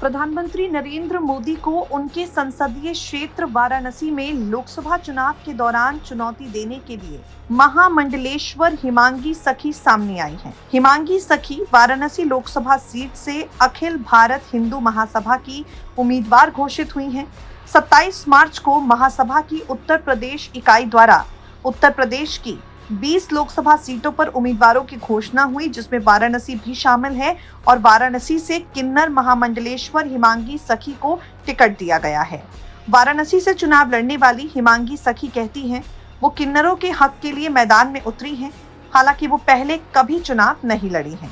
प्रधानमंत्री नरेंद्र मोदी को उनके संसदीय क्षेत्र वाराणसी में लोकसभा चुनाव के दौरान चुनौती देने के लिए महामंडलेश्वर हिमांगी सखी सामने आई हैं। हिमांगी सखी वाराणसी लोकसभा सीट से अखिल भारत हिंदू महासभा की उम्मीदवार घोषित हुई हैं। 27 मार्च को महासभा की उत्तर प्रदेश इकाई द्वारा उत्तर प्रदेश की 20 लोकसभा सीटों पर उम्मीदवारों की घोषणा हुई, जिसमें वाराणसी भी शामिल है और वाराणसी से किन्नर महामंडलेश्वर हिमांगी सखी को टिकट दिया गया है। वाराणसी से चुनाव लड़ने वाली हिमांगी सखी कहती हैं वो किन्नरों के हक के लिए मैदान में उतरी हैं। हालांकि वो पहले कभी चुनाव नहीं लड़ी हैं।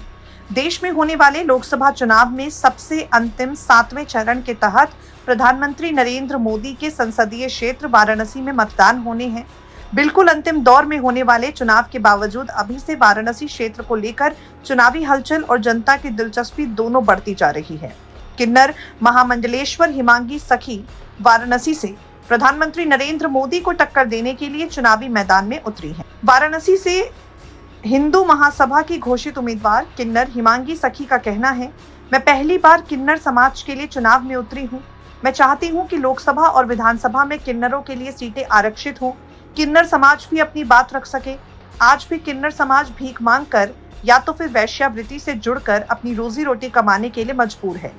देश में होने वाले लोकसभा चुनाव में सबसे अंतिम 7वें चरण के तहत प्रधानमंत्री नरेंद्र मोदी के संसदीय क्षेत्र वाराणसी में मतदान होने हैं। बिल्कुल अंतिम दौर में होने वाले चुनाव के बावजूद अभी से वाराणसी क्षेत्र को लेकर चुनावी हलचल और जनता की दिलचस्पी दोनों बढ़ती जा रही है। किन्नर महामंडलेश्वर हिमांगी सखी वाराणसी से प्रधानमंत्री नरेंद्र मोदी को टक्कर देने के लिए चुनावी मैदान में उतरी हैं। वाराणसी से हिंदू महासभा की घोषित उम्मीदवार किन्नर हिमांगी सखी का कहना है, मैं पहली बार किन्नर समाज के लिए चुनाव में उतरी हूँ। मैं चाहती हूँ कि लोकसभा और विधानसभा में किन्नरों के लिए सीटें आरक्षित हों। किन्नर समाज भी अपनी बात रख सके। आज भी किन्नर समाज भीख मांगकर या तो फिर वेश्यावृत्ति से जुड़कर अपनी रोजी रोटी कमाने के लिए मजबूर है।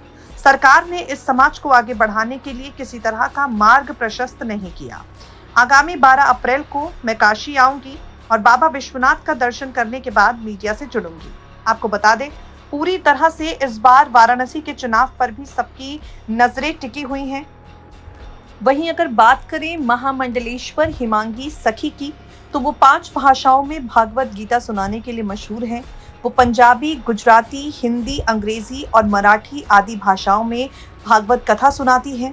सरकार ने इस समाज को आगे बढ़ाने के लिए किसी तरह का मार्ग प्रशस्त नहीं किया। आगामी 12 अप्रैल को मैं काशी आऊंगी और बाबा विश्वनाथ का दर्शन करने के बाद मीडिया से जुड़ूंगी। आपको बता दें, पूरी तरह से इस बार वाराणसी के चुनाव पर भी सबकी नजरें टिकी हुई हैं। वहीं अगर बात करें महामंडलेश्वर हिमांगी सखी की, तो वो 5 भाषाओं में भागवत गीता सुनाने के लिए मशहूर हैं। वो पंजाबी, गुजराती, हिंदी, अंग्रेजी और मराठी आदि भाषाओं में भागवत कथा सुनाती हैं।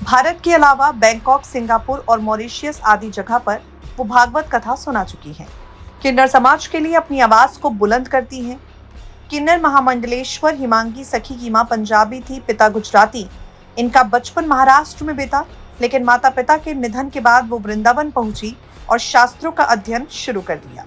भारत के अलावा बैंकॉक, सिंगापुर और मॉरिशस आदि जगह पर वो भागवत कथा सुना चुकी हैं। किन्नर समाज के लिए अपनी आवाज को बुलंद करती हैं। किन्नर महामंडलेश्वर हिमांगी सखी की मां पंजाबी थी, पिता गुजराती। इनका बचपन महाराष्ट्र में बीता, लेकिन माता पिता के निधन के बाद वो वृंदावन पहुंची और शास्त्रों का अध्ययन शुरू कर दिया।